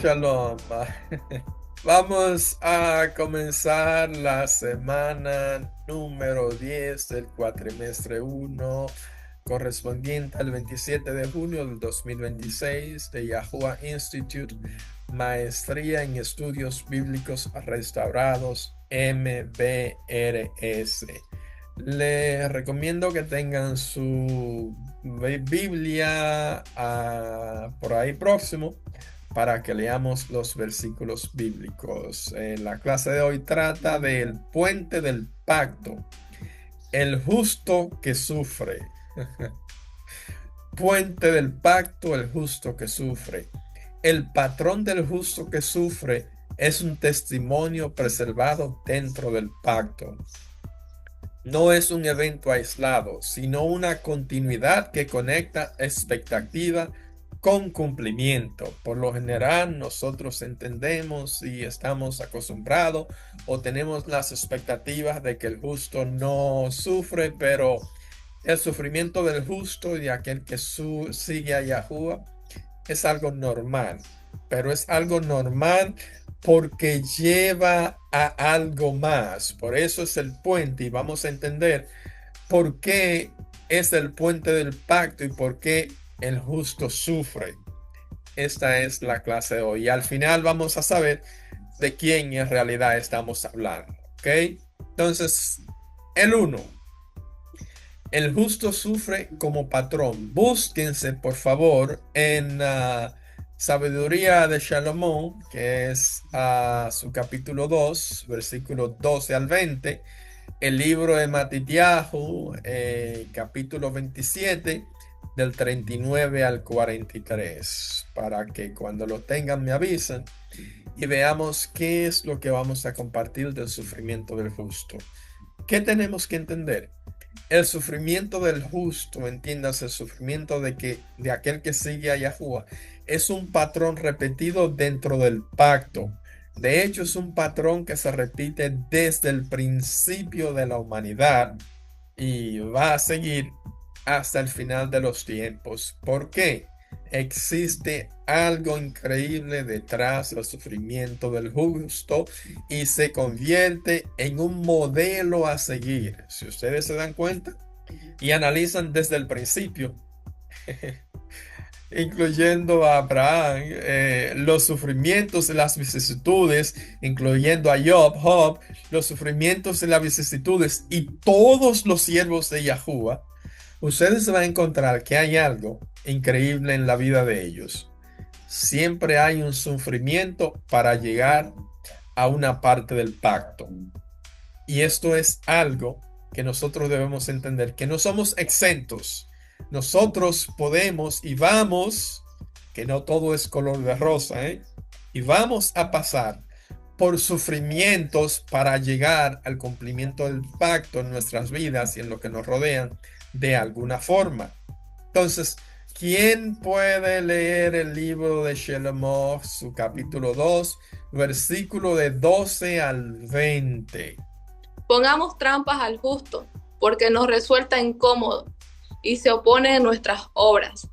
Shalom. Vamos a comenzar la semana número 10 del cuatrimestre uno, correspondiente al 27 de junio del 2026 de Yahuwah Institute, Maestría en Estudios Bíblicos Restaurados, MBRS. Les recomiendo que tengan su Biblia por ahí próximo para que leamos los versículos bíblicos. La clase de hoy trata del puente del pacto, el justo que sufre. Puente del pacto, el justo que sufre. El patrón del justo que sufre es un testimonio preservado dentro del pacto. No es un evento aislado, sino una continuidad que conecta expectativa con cumplimiento. Por lo general, nosotros entendemos y estamos acostumbrados o tenemos las expectativas de que el justo no sufre, pero el sufrimiento del justo y de aquel que sigue a Yahuwah es algo normal, pero es algo normal porque lleva a algo más. Por eso es el puente y vamos a entender por qué es el puente del pacto y por qué el justo sufre. Esta es la clase de hoy y al final vamos a saber de quién en realidad estamos hablando. ¿Ok? Entonces, el 1. El justo sufre como patrón. Búsquense, por favor, en Sabiduría de Salomón, que es su capítulo 2, versículos 12 al 20. El libro de Matitiahu, capítulo 27, del 39 al 43, para que cuando lo tengan me avisen y veamos qué es lo que vamos a compartir del sufrimiento del justo. ¿Qué tenemos que entender? El sufrimiento del justo, entiendas, el sufrimiento de aquel que sigue a Yahuwah, es un patrón repetido dentro del pacto. De hecho, es un patrón que se repite desde el principio de la humanidad y va a seguir hasta el final de los tiempos. ¿Por qué? Existe algo increíble detrás del sufrimiento del justo y se convierte en un modelo a seguir. Si ustedes se dan cuenta y analizan desde el principio, incluyendo a Abraham, los sufrimientos y las vicisitudes, incluyendo a Job, los sufrimientos y las vicisitudes y todos los siervos de Yahuwah, ustedes van a encontrar que hay algo increíble en la vida de ellos. Siempre hay un sufrimiento para llegar a una parte del pacto. Y esto es algo que nosotros debemos entender, que no somos exentos. Nosotros podemos y vamos, que no todo es color de rosa, y vamos a pasar por sufrimientos para llegar al cumplimiento del pacto en nuestras vidas y en lo que nos rodean de alguna forma. Entonces, ¿quién puede leer el libro de Shalom, su capítulo 2, versículo de 12 al 20? Pongamos trampas al justo, porque nos resulta incómodo y se opone a nuestras obras.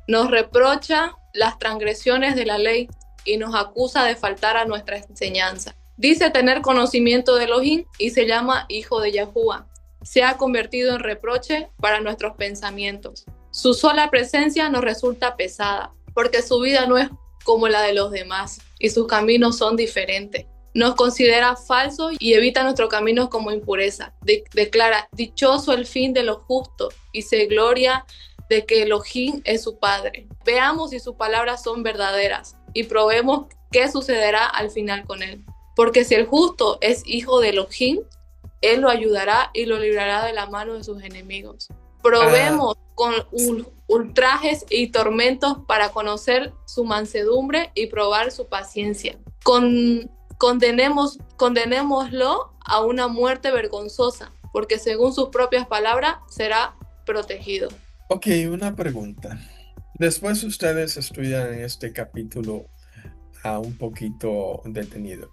Nos reprocha las transgresiones de la ley y nos acusa de faltar a nuestra enseñanza. Dice tener conocimiento de Elohim y se llama hijo de Yahuwah. Se ha convertido en reproche para nuestros pensamientos. Su sola presencia nos resulta pesada, porque su vida no es como la de los demás y sus caminos son diferentes. Nos considera falsos y evita nuestros caminos como impureza. Declara dichoso el fin de los justos y se gloria de que Elohim es su Padre. Veamos si sus palabras son verdaderas y probemos qué sucederá al final con él. Porque si el justo es hijo de Elohim, él lo ayudará y lo librará de la mano de sus enemigos. Probemos con ultrajes y tormentos para conocer su mansedumbre y probar su paciencia. Condenémoslo a una muerte vergonzosa, porque según sus propias palabras será protegido. Ok, una pregunta. Después ustedes estudian este capítulo un poquito detenido.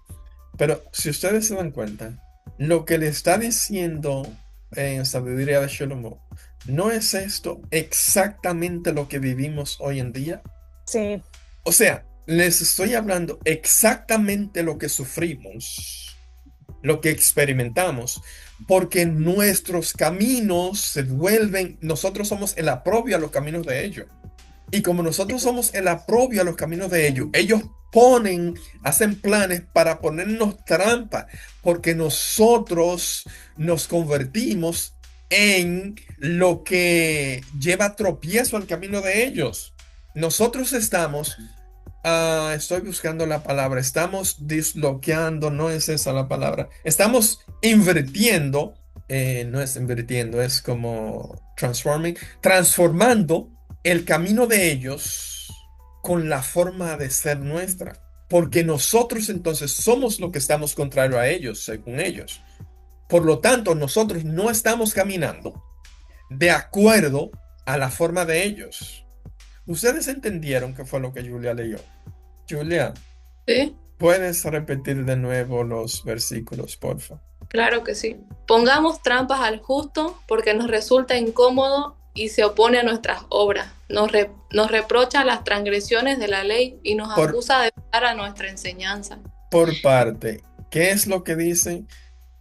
Pero si ustedes se dan cuenta, lo que le está diciendo en Sabiduría de Shalom, ¿no es esto exactamente lo que vivimos hoy en día? Sí. O sea, les estoy hablando exactamente lo que sufrimos, lo que experimentamos, porque nuestros caminos se vuelven, nosotros somos el aprobio a los caminos de ellos. Y como nosotros somos el aprobio a los caminos de ellos, ellos hacen planes para ponernos trampa, porque nosotros nos convertimos en lo que lleva tropiezo al camino de ellos. Nosotros estamos, estoy buscando la palabra, estamos disloqueando, no es esa la palabra, estamos invirtiendo, no es invirtiendo, es como transformando el camino de ellos con la forma de ser nuestra, porque nosotros entonces somos lo que estamos contrario a ellos, según ellos. Por lo tanto, nosotros no estamos caminando de acuerdo a la forma de ellos. Ustedes entendieron qué fue lo que Julia leyó. Julia, ¿Sí? ¿puedes repetir de nuevo los versículos, por favor? Claro que sí. Pongamos trampas al justo porque nos resulta incómodo y se opone a nuestras obras. Nos reprocha las transgresiones de la ley y nos Por, acusa de faltar a nuestra enseñanza. por parte, ¿qué es lo que dicen?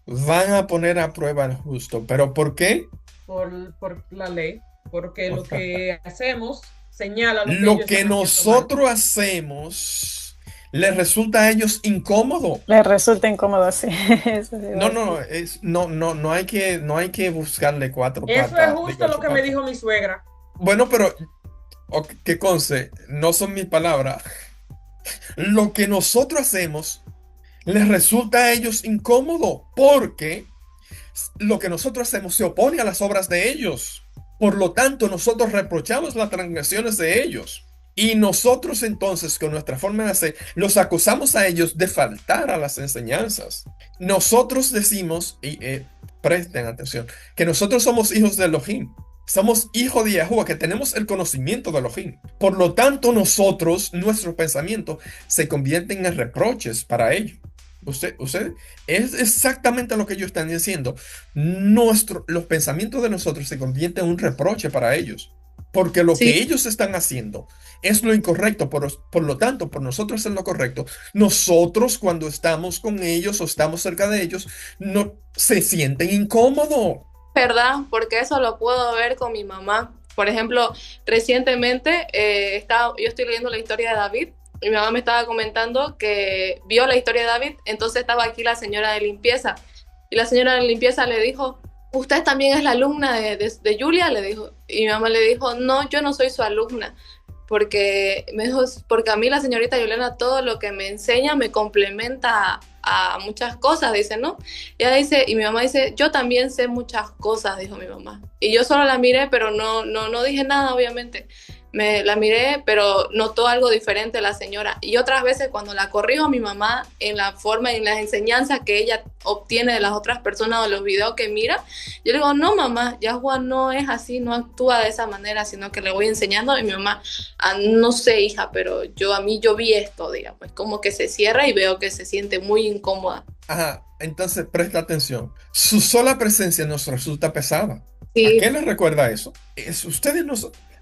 Van a poner a prueba al justo. ¿Pero por qué? por la ley, porque lo que hacemos señala lo que Lo ellos que están haciendo mal. nosotros hacemos les resulta a ellos incómodo. Les resulta incómodo, sí. Eso sí iba a No, decir. no, no hay que buscarle cuatro Eso es patas, digo, justo lo ocho que me patas. dijo mi suegra. Bueno, pero que conste, no son mis palabras. Lo que nosotros hacemos les resulta a ellos incómodo porque lo que nosotros hacemos se opone a las obras de ellos. Por lo tanto, nosotros reprochamos las transgresiones de ellos. Y nosotros entonces, con nuestra forma de hacer, los acusamos a ellos de faltar a las enseñanzas. Nosotros decimos, y presten atención, que nosotros somos hijos de Elohim. Somos hijos de Yahuwah, que tenemos el conocimiento de Elohim. Por lo tanto, nosotros, nuestro pensamiento, se convierten en reproches para ellos. Usted, es exactamente lo que ellos están diciendo. Los pensamientos de nosotros se convierten en un reproche para ellos. Porque lo Sí, que ellos están haciendo es lo incorrecto. Por lo tanto, por nosotros hacer lo correcto, nosotros cuando estamos con ellos o estamos cerca de ellos, no se sienten incómodos. ¿verdad? Porque eso lo puedo ver con mi mamá. Por ejemplo, recientemente yo estoy leyendo la historia de David. Mi mamá me estaba comentando que vio la historia de David, entonces estaba aquí la señora de limpieza. Y la señora de limpieza le dijo, ¿usted también es la alumna de Julia? Le dijo. Y mi mamá le dijo, no, yo no soy su alumna. Porque me dijo, porque a mí la señorita Yolena todo lo que me enseña me complementa a muchas cosas, dice, ¿no? Y ella dice, y mi mamá dice, yo también sé muchas cosas, dijo mi mamá. Y yo solo la miré, pero no dije nada, obviamente. Me la miré, pero notó algo diferente la señora. Y otras veces cuando la corrijo a mi mamá en la forma y en las enseñanzas que ella obtiene de las otras personas o los videos que mira, yo le digo, no mamá, ya Juan no es así, no actúa de esa manera, sino que le voy enseñando. Y mi mamá, no sé hija, pero yo vi esto, digamos, como que se cierra y veo que se siente muy incómoda. Ajá, entonces presta atención. Su sola presencia nos resulta pesada. ¿A Sí, qué les recuerda eso?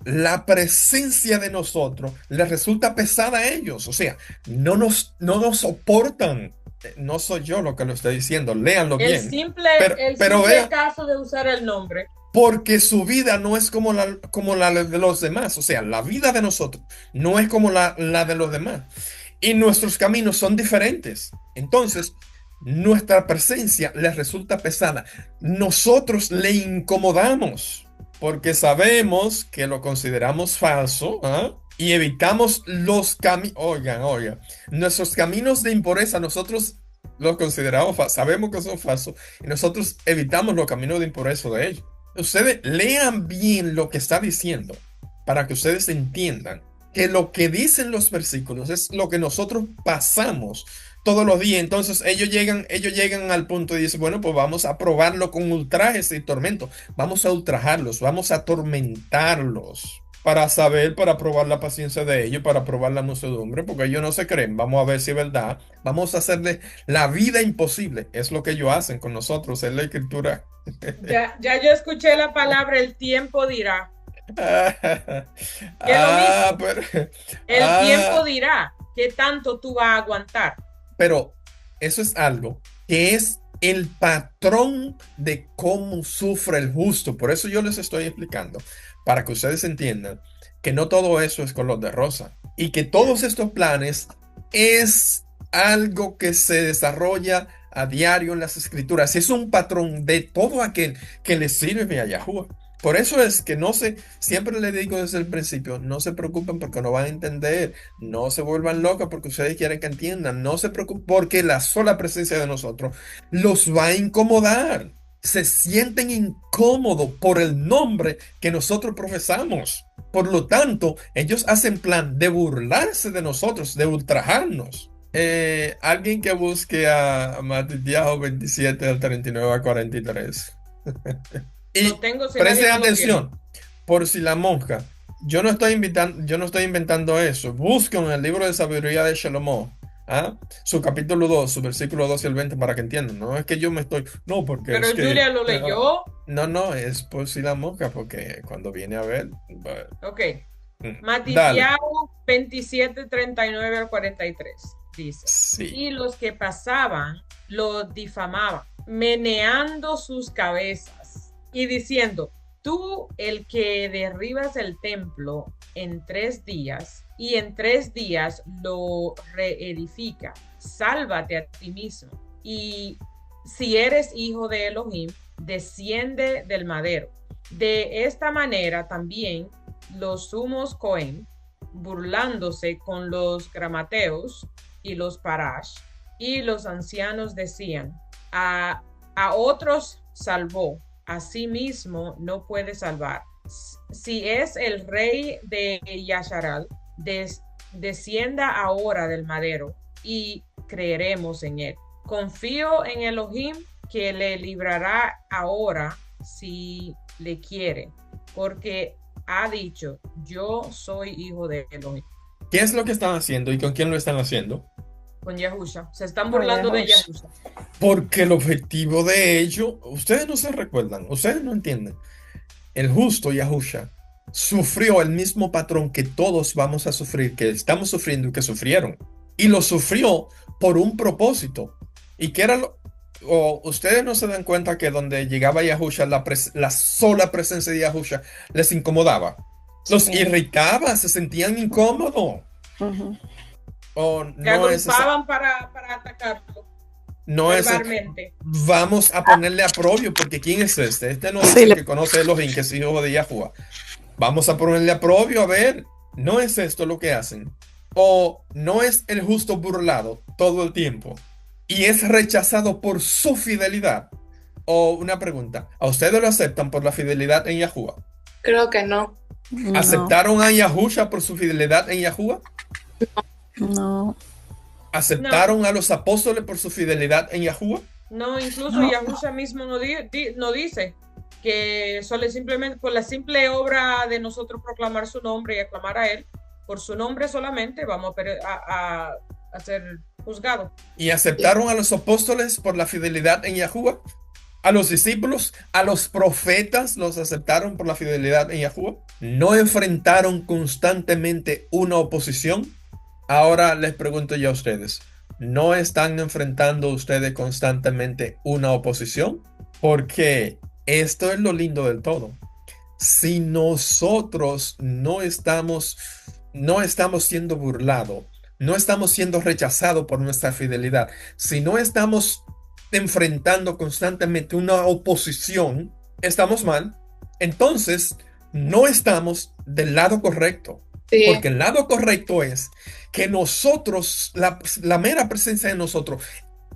La presencia de nosotros les resulta pesada a ellos. O sea, no nos soportan. No soy yo lo que lo estoy diciendo, léanlo bien. El Pero simple vean, caso de usar el nombre. porque su vida no es como la de los demás. O sea, la vida de nosotros no es como la de los demás. Y nuestros caminos son diferentes. Entonces, nuestra presencia les resulta pesada. Nosotros le incomodamos porque sabemos que lo consideramos falso, ¿ah? Y evitamos los caminos. Oigan, nuestros caminos de impureza, nosotros los consideramos falsos. Sabemos que son falsos y nosotros evitamos los caminos de impureza de ellos. Ustedes lean bien lo que está diciendo para que ustedes entiendan que lo que dicen los versículos es lo que nosotros pasamos todos los días. Entonces ellos llegan al punto y dicen, bueno, pues vamos a probarlo con ultrajes y tormentos. Vamos a ultrajarlos, vamos a atormentarlos para saber, para probar la paciencia de ellos, para probar la muchedumbre, porque ellos no se creen. Vamos a ver si es verdad. Vamos a hacerle la vida imposible. Es lo que ellos hacen con nosotros, es la escritura. Ya yo escuché la palabra el tiempo dirá. Que es lo Ah, mismo. pero, El tiempo ah, dirá. ¿Qué tanto tú vas a aguantar? Pero eso es algo que es el patrón de cómo sufre el justo. Por eso yo les estoy explicando, para que ustedes entiendan que no todo eso es color de rosa y que todos estos planes es algo que se desarrolla a diario en las escrituras. Es un patrón de todo aquel que le sirve a Yahuwah. Por eso es que no se, siempre le digo desde el principio, no se preocupen porque no van a entender, no se vuelvan locos porque ustedes quieren que entiendan, no se preocupen porque la sola presencia de nosotros los va a incomodar. Se sienten incómodos por el nombre que nosotros profesamos. Por lo tanto, ellos hacen plan de burlarse de nosotros, de ultrajarnos. Alguien que busque a Matitiajo 27 del 39 al 43. Y Lo tengo si nadie presten no lo tiene. atención, por si la monja, yo no estoy inventando eso. Busquen en el libro de sabiduría de Salomón, su capítulo 2, su versículo 2 y el 20 para que entiendan. No es que yo me estoy, no, porque Pero es que Julia lo leyó. no, es por si la monja, porque cuando viene a ver, Ok. dale. Matitiahu 27, 39 al 43 dice: Sí. Y los que pasaban lo difamaban, meneando sus cabezas y diciendo: tú, el que derribas el templo en 3 días y en 3 días lo reedifica, sálvate a ti mismo. Y si eres hijo de Elohim, desciende del madero. De esta manera también los sumos Cohen, burlándose con los gramateos y los parash, y los ancianos decían: a otros salvó, a sí mismo no puede salvar. Si es el rey de Yasharal, descienda ahora del madero y creeremos en él. Confío en Elohim que le librará ahora si le quiere, porque ha dicho: yo soy hijo de Elohim. ¿Qué es lo que están haciendo y con quién lo están haciendo? Con Yahusha. Se están burlando de Yahusha. Porque el objetivo de ello, ustedes no se recuerdan, ustedes no entienden. El justo Yahusha sufrió el mismo patrón que todos vamos a sufrir, que estamos sufriendo y que sufrieron. Y lo sufrió por un propósito. ¿Y qué era o ustedes no se dan cuenta que donde llegaba Yahusha, la sola presencia de Yahusha les incomodaba? Los irritaba, se sentían incómodos. O Se no es agrupaban para atacarlo. No es vamos a ponerle aprobio, porque ¿quién es este? Este no dice que conoce a Elohim, que es hijo de Yahuwah. Vamos a ponerle aprobio, a ver. ¿No es esto lo que hacen? ¿O no es el justo burlado todo el tiempo y es rechazado por su fidelidad? O una pregunta, ¿a ustedes lo aceptan por la fidelidad en Yahuwah? Creo que no. ¿Aceptaron a Yahusha por su fidelidad en Yahuwah? No. ¿Aceptaron a los apóstoles por su fidelidad en Yahuwah? No, incluso Yahusha mismo no dice que solo simplemente por la simple obra de nosotros proclamar su nombre y aclamar a él, por su nombre solamente vamos a ser juzgados. ¿Y aceptaron a los apóstoles por la fidelidad en Yahuwah? ¿A los discípulos, a los profetas los aceptaron por la fidelidad en Yahuwah? ¿No enfrentaron constantemente una oposición? Ahora les pregunto yo a ustedes, ¿no están enfrentando ustedes constantemente una oposición? Porque esto es lo lindo del todo. Si nosotros no estamos siendo burlados, no estamos siendo rechazados por nuestra fidelidad, si no estamos enfrentando constantemente una oposición, estamos mal. Entonces, no estamos del lado correcto. Sí. Porque el lado correcto es que nosotros, la mera presencia de nosotros,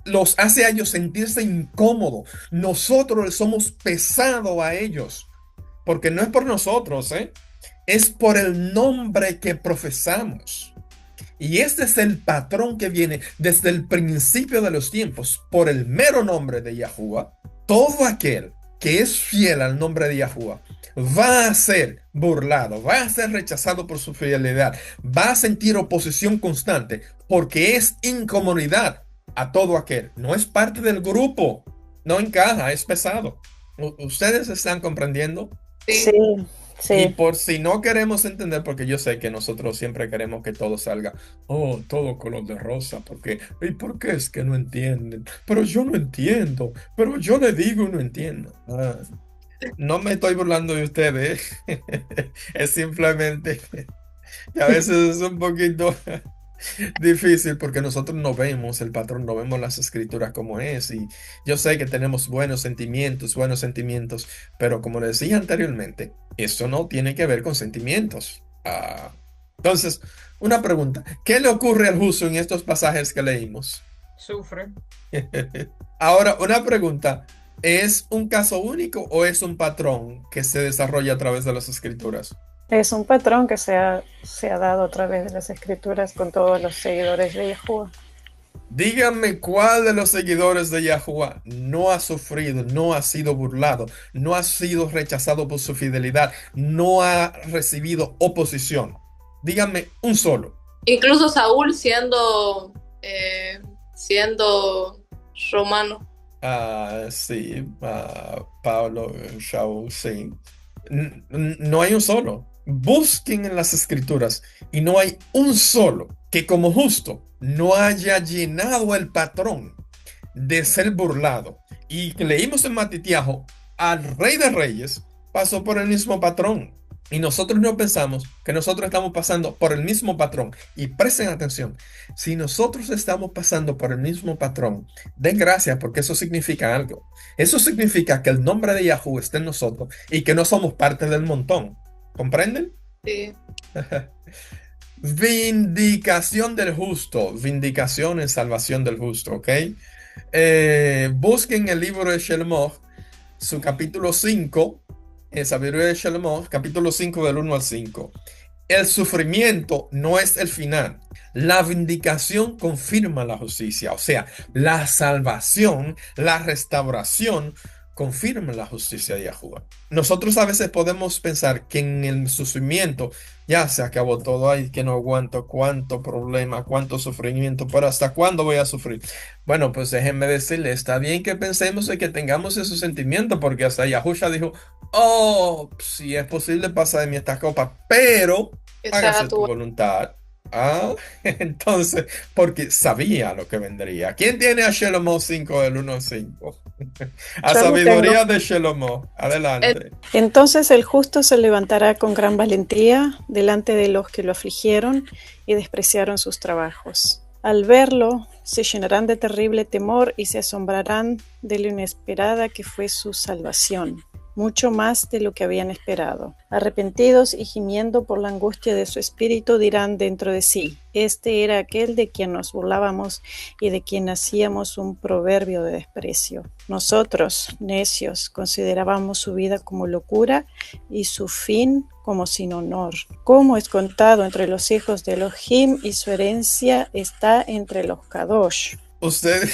los hace a ellos sentirse incómodos. Nosotros les somos pesados a ellos. Porque no es por nosotros, es por el nombre que profesamos. Y este es el patrón que viene desde el principio de los tiempos. Por el mero nombre de Yahuwah, todo aquel que es fiel al nombre de Yahuwah va a ser burlado, va a ser rechazado por su fidelidad, va a sentir oposición constante porque es incomodidad a todo aquel. No es parte del grupo, no encaja, es pesado. ¿Ustedes están comprendiendo? Sí. Y Sí, por si no queremos entender, porque yo sé que nosotros siempre queremos que todo salga, oh, todo color de rosa, porque, ¿y por qué es que no entienden? Pero yo no entiendo, pero yo le digo y no entiendo. No me estoy burlando de ustedes, es simplemente que a veces es un poquito difícil porque nosotros no vemos el patrón, no vemos las escrituras como es. Y yo sé que tenemos buenos sentimientos, pero como le decía anteriormente, eso no tiene que ver con sentimientos. Entonces, una pregunta, ¿qué le ocurre al justo en estos pasajes que leímos? Sufre. Ahora, una pregunta, ¿es un caso único o es un patrón que se desarrolla a través de las escrituras? es un patrón que se ha dado a través de las escrituras con todos los seguidores de Yahshua. Díganme cuál de los seguidores de Yahuwah no ha sufrido, no ha sido burlado, no ha sido rechazado por su fidelidad, no ha recibido oposición. Díganme un solo. Incluso Saúl siendo romano. Sí, Pablo, Shaul, sí. No hay un solo. Busquen en las escrituras y no hay un solo que como justo no haya llenado el patrón de ser burlado. Y que leímos en Matitiajo, al Rey de Reyes pasó por el mismo patrón. Y nosotros no pensamos que nosotros estamos pasando por el mismo patrón. Y presten atención, si nosotros estamos pasando por el mismo patrón, den gracias porque eso significa algo. Eso significa que el nombre de Yahweh está en nosotros y que no somos parte del montón. ¿Comprenden? Sí. Vindicación del justo, vindicación en salvación del justo, ¿ok? Busquen el libro de Shelomot, su capítulo 5, Sabiduría de Shelomot, capítulo 5 del 1 al 5. El sufrimiento no es el final. La vindicación confirma la justicia, o sea, la salvación, la restauración confirma la justicia de Yahuwah. Nosotros a veces podemos pensar que en el sufrimiento ya se acabó todo, ay, que no aguanto, cuánto problema, cuánto sufrimiento, pero ¿hasta cuándo voy a sufrir? Bueno, pues déjenme decirle, está bien que pensemos y que tengamos esos sentimientos, porque hasta Yahushua dijo, oh, si es posible, pasa de mí esta copa, pero Que se haga hágase tu tu voluntad. Entonces, porque sabía lo que vendría. ¿Quién tiene a Shelomó 5 del 1 al 5? A Yo lo tengo. sabiduría de Shelomó. Adelante. Entonces el justo se levantará con gran valentía delante de los que lo afligieron y despreciaron sus trabajos. Al verlo, se llenarán de terrible temor y se asombrarán de lo inesperada que fue su salvación, mucho más de lo que habían esperado. Arrepentidos y gimiendo por la angustia de su espíritu, dirán dentro de sí: este era aquel de quien nos burlábamos y de quien hacíamos un proverbio de desprecio. Nosotros, necios, considerábamos su vida como locura y su fin como sin honor. Como es contado entre los hijos de Elohim y su herencia está entre los Kadosh. Usted,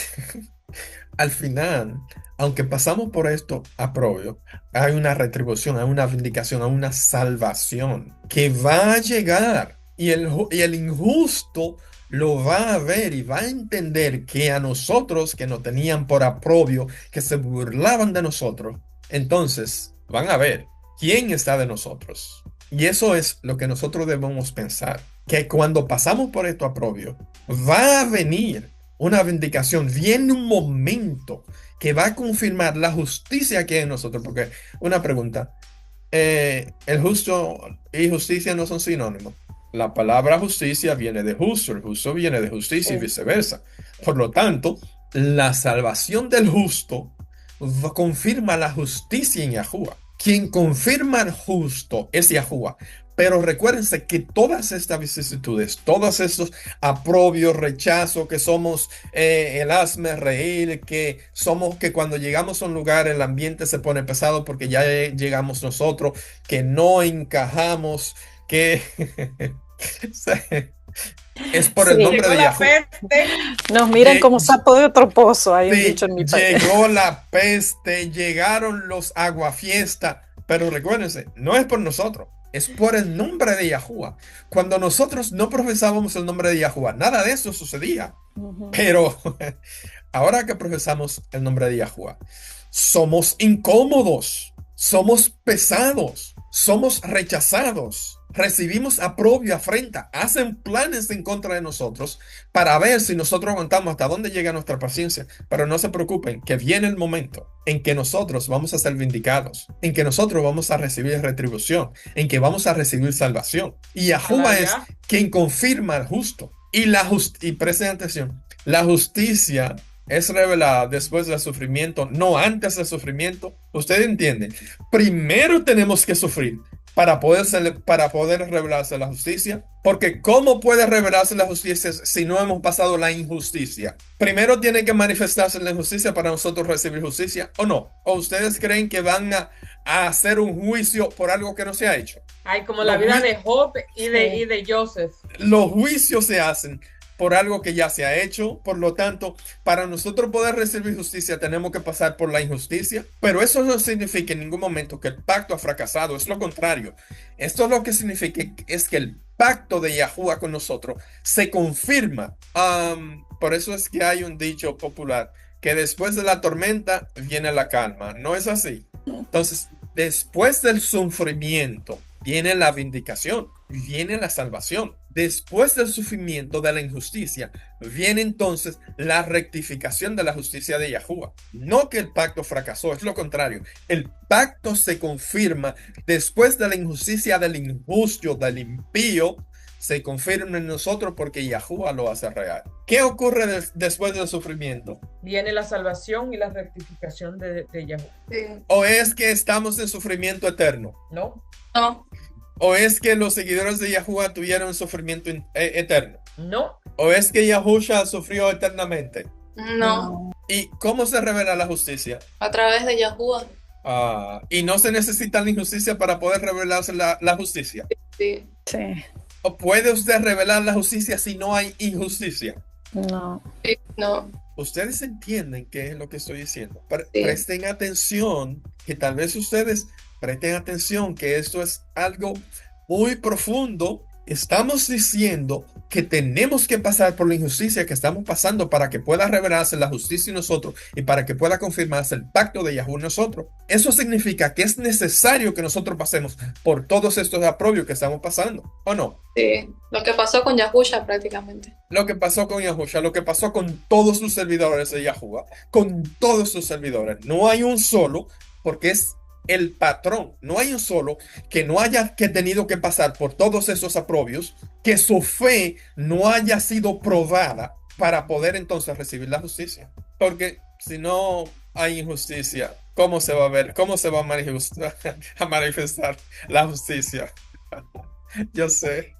al final, aunque pasamos por esto aprobio, hay una retribución, hay una vindicación, hay una salvación que va a llegar. Y el injusto lo va a ver y va a entender que a nosotros que nos tenían por aprobio, que se burlaban de nosotros, entonces van a ver quién está de nosotros. Y eso es lo que nosotros debemos pensar, que cuando pasamos por esto aprobio, va a venir una vindicación, viene un momento que va a confirmar la justicia que hay en nosotros. Porque una pregunta, el justo y justicia no son sinónimos. La palabra justicia viene de justo, el justo viene de justicia y Sí. viceversa. Por lo tanto, la salvación del justo confirma la justicia en Yahuwah. Quien confirma el justo es Yahuwah. Pero recuérdense que todas estas vicisitudes, todos estos aprobios, rechazo, que somos el hazme reír, que somos que cuando llegamos a un lugar el ambiente se pone pesado porque ya llegamos nosotros, que no encajamos, que es por el Sí, nombre Llegó de la Yahweh. peste. nos miran Lle- como sapo de otro pozo, hay un Sí, dicho en mi país. llegó la peste, llegaron los aguafiestas, pero recuérdense, no es por nosotros, es por el nombre de Yahuwah. Cuando nosotros no profesábamos el nombre de Yahuwah, nada de eso sucedía. Ujú. Pero ahora que profesamos el nombre de Yahuwah, somos incómodos, somos pesados, somos rechazados, recibimos aprobio, afrenta, hacen planes en contra de nosotros para ver si nosotros aguantamos hasta dónde llega nuestra paciencia. Pero no se preocupen, que viene el momento en que nosotros vamos a ser vindicados, en que nosotros vamos a recibir retribución, en que vamos a recibir salvación. Y Yahuwah es Aleluya. quien confirma al justo. Y presten atención, la justicia es revelada después del sufrimiento, no antes del sufrimiento. Ustedes entienden. Primero tenemos que sufrir para poder revelarse la justicia. Porque ¿cómo puede revelarse la justicia si no hemos pasado la injusticia? Primero tiene que manifestarse la injusticia para nosotros recibir justicia, ¿o no? ¿O ustedes creen que van a hacer un juicio por algo que no se ha hecho? Ay, como la vida de Job y de Joseph. Los juicios se hacen por algo que ya se ha hecho. Por lo tanto, para nosotros poder recibir justicia tenemos que pasar por la injusticia, pero eso no significa en ningún momento que el pacto ha fracasado, es lo contrario. Esto lo que significa es que el pacto de Yahuwah con nosotros se confirma. Por eso es que hay un dicho popular, que después de la tormenta viene la calma. ¿No es así? Entonces, después del sufrimiento viene la vindicación, viene la salvación. Después del sufrimiento de la injusticia, viene entonces la rectificación de la justicia de Yahuwah. No que el pacto fracasó, es lo contrario. El pacto se confirma después de la injusticia del injusto, del impío, se confirma en nosotros porque Yahuwah lo hace real. ¿Qué ocurre después del sufrimiento? Viene la salvación y la rectificación de Yahuwah. Sí. ¿O es que estamos en sufrimiento eterno? ¿No? No, ¿O es que los seguidores de Yahuwah tuvieron sufrimiento eterno? No. ¿O es que Yahusha sufrió eternamente? no, ¿Y cómo se revela la justicia? a través de Yahuwah. Y no se necesita la injusticia para poder revelarse la justicia. Sí. Sí, ¿O puede usted revelar la justicia si no hay injusticia? no. Sí, no, Ustedes entienden qué es lo que estoy diciendo. Sí. Presten atención, que tal vez ustedes presten atención, que esto es algo muy profundo. Estamos diciendo que tenemos que pasar por la injusticia que estamos pasando para que pueda revelarse la justicia en nosotros y para que pueda confirmarse el pacto de Yahuwah en nosotros. Eso significa que es necesario que nosotros pasemos por todos estos aprobios que estamos pasando, ¿o no? sí. Lo que pasó con Yahusha prácticamente. Lo que pasó con Yahusha, lo que pasó con todos sus servidores de Yahuwah, con todos sus servidores. No hay un solo, porque es el patrón. No hay un solo que no haya tenido que pasar por todos esos aprobios, que su fe no haya sido probada para poder entonces recibir la justicia. Porque si no hay injusticia, ¿cómo se va a ver? ¿Cómo se va a manifestar la justicia? Yo sé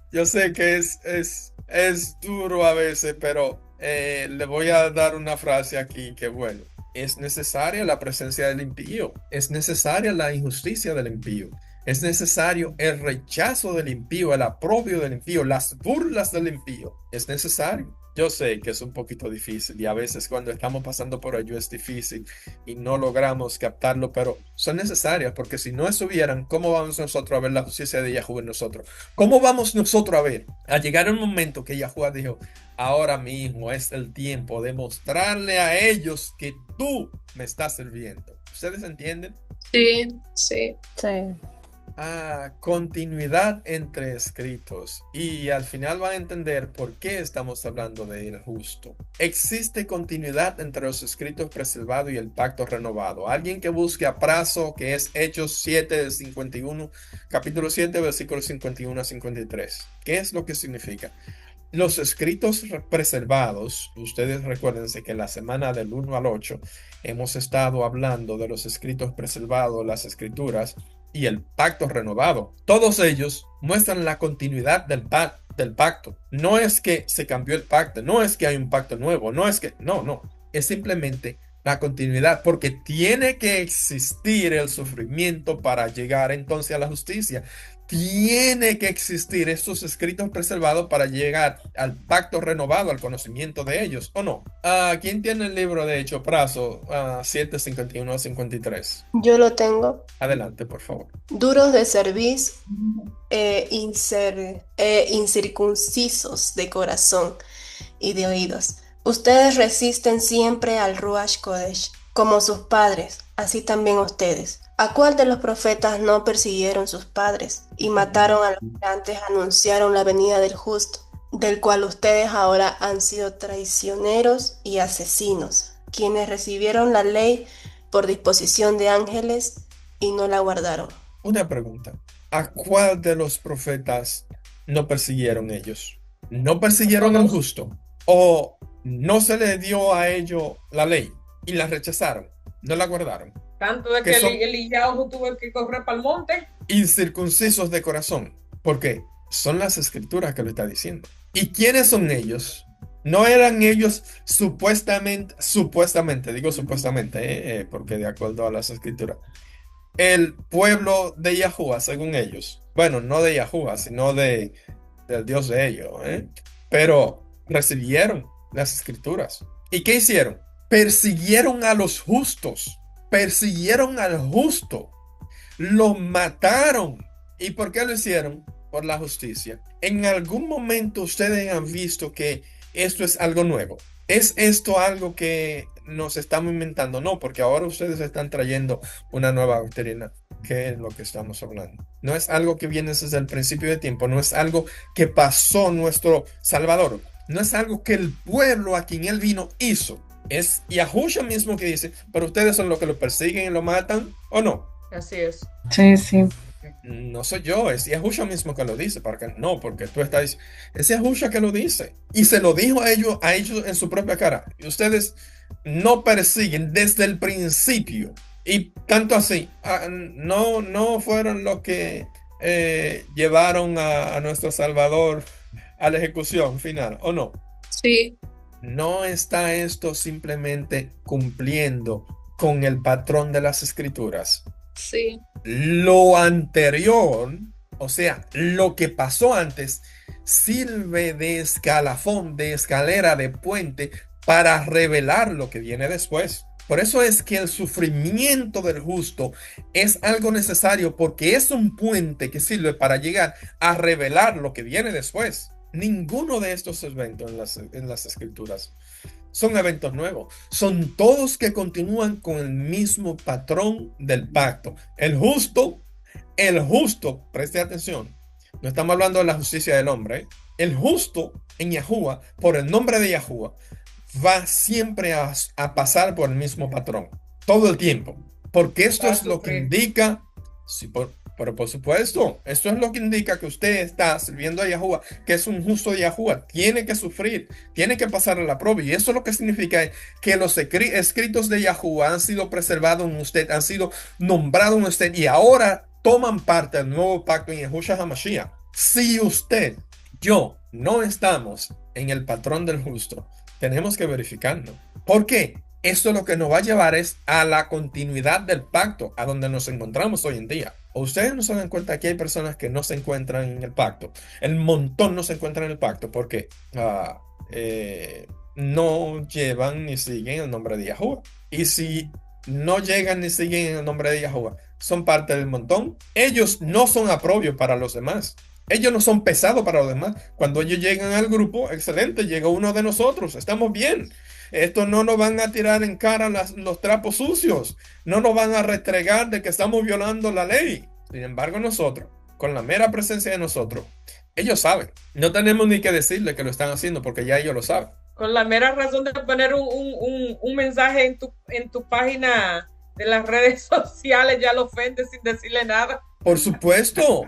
que es duro a veces, pero le voy a dar una frase aquí que bueno. Es necesaria la presencia del impío, es necesaria la injusticia del impío, es necesario el rechazo del impío, el aprobio del impío, las burlas del impío, es necesario. Yo sé que es un poquito difícil y a veces cuando estamos pasando por ello es difícil y no logramos captarlo, pero son necesarias porque si no estuvieran, ¿cómo vamos nosotros a ver la justicia de Yahuwah en nosotros? ¿Cómo vamos nosotros a ver? A llegar un momento que Yahuwah dijo, ahora mismo es el tiempo de mostrarle a ellos que tú me estás sirviendo. ¿Ustedes entienden? Sí, sí. Sí. Continuidad entre escritos. Y al final van a entender por qué estamos hablando de el justo. Existe continuidad entre los escritos preservados y el pacto renovado. Alguien que busque a Prazo, que es Hechos 7, 51, capítulo 7, versículos 51 a 53. ¿Qué es lo que significa? Los escritos preservados, ustedes recuérdense que la semana del 1 al 8 hemos estado hablando de los escritos preservados, las escrituras y el pacto renovado. Todos ellos muestran la continuidad del pacto. No es que se cambió el pacto, no es que hay un pacto nuevo, no, es simplemente la continuidad, porque tiene que existir el sufrimiento para llegar entonces a la justicia. Tiene que existir estos escritos preservados para llegar al pacto renovado, al conocimiento de ellos, ¿o no? ¿Quién tiene el libro de Hechos, Prazo 7, 51 a 53? Yo lo tengo. Adelante, por favor. Duros de cerviz, incircuncisos de corazón y de oídos. Ustedes resisten siempre al Ruach Kodesh, como sus padres, así también ustedes. ¿A cuál de los profetas no persiguieron sus padres y mataron a los que antes anunciaron la venida del justo, del cual ustedes ahora han sido traicioneros y asesinos, quienes recibieron la ley por disposición de ángeles y no la guardaron? Una pregunta. ¿A cuál de los profetas no persiguieron ellos? ¿No persiguieron al Todos. justo? ¿O no se le dio a ellos la ley y la rechazaron? ¿No la guardaron? Tanto de Que que son Eliyahu tuvo que correr para el monte. incircuncisos de corazón. Porque son las escrituras que lo está diciendo. ¿Y quiénes son ellos? No eran ellos supuestamente, digo supuestamente, porque de acuerdo a las escrituras, el pueblo de Yahuwah, según ellos. Bueno, no de Yahuwah, sino del Dios de ellos, ¿eh? Pero recibieron las escrituras. ¿Y qué hicieron? Persiguieron a los justos, persiguieron al justo, lo mataron. ¿Y por qué lo hicieron? Por la justicia. ¿En algún momento ustedes han visto que esto es algo nuevo? ¿Es esto algo que nos estamos inventando? No, porque ahora ustedes están trayendo una nueva doctrina, que es lo que estamos hablando. No es algo que viene desde el principio de tiempo, no es algo que pasó nuestro Salvador, no es algo que el pueblo a quien él vino hizo. Es Yahushua mismo que dice, pero ustedes son los que lo persiguen y lo matan, ¿o no? Así es. Sí, sí. No soy yo, es Yahushua mismo que lo dice, no, porque tú estás diciendo, es Yahushua que lo dice, y se lo dijo a ellos en su propia cara, y ustedes no persiguen desde el principio, y tanto así, no fueron los que llevaron a nuestro Salvador a la ejecución final, ¿o no? Sí, ¿No está esto simplemente cumpliendo con el patrón de las escrituras? sí, Lo anterior, o sea, lo que pasó antes, sirve de escalafón, de escalera, de puente para revelar lo que viene después. Por eso es que el sufrimiento del justo es algo necesario, porque es un puente que sirve para llegar a revelar lo que viene después. Ninguno de estos eventos en las escrituras son eventos nuevos, son todos que continúan con el mismo patrón del pacto. El justo, preste atención, no estamos hablando de la justicia del hombre, ¿eh? El justo en Yahuwah, por el nombre de Yahuwah, va siempre a pasar por el mismo patrón, todo el tiempo, porque esto Va a es lo que sufrir. indica, sí, pero por supuesto, esto es lo que indica que usted está sirviendo a Yahuwah, que es un justo de Yahuwah, tiene que sufrir, tiene que pasar a la prueba, y eso lo que significa es que los escritos de Yahuwah han sido preservados en usted, han sido nombrados en usted, y ahora toman parte del nuevo pacto en Yahushua HaMashiach. Si usted, yo, no estamos en el patrón del justo, tenemos que verificarlo. ¿Por qué? Esto lo que nos va a llevar es a la continuidad del pacto, a donde nos encontramos hoy en día. ¿O ustedes no se dan cuenta que hay personas que no se encuentran en el pacto? El montón no se encuentra en el pacto porque no llevan ni siguen el nombre de Yahuwah. Y si no llegan ni siguen el nombre de Yahuwah, son parte del montón. Ellos no son apropios para los demás. Ellos no son pesados para los demás. Cuando ellos llegan al grupo, excelente, llega uno de nosotros, estamos bien. Esto no nos van a tirar en cara los trapos sucios, no nos van a restregar de que estamos violando la ley. Sin embargo, nosotros, con la mera presencia de nosotros, ellos saben. No tenemos ni que decirle que lo están haciendo porque ya ellos lo saben. Con la mera razón de poner un mensaje en tu página de las redes sociales ya lo ofende sin decirle nada. Por supuesto,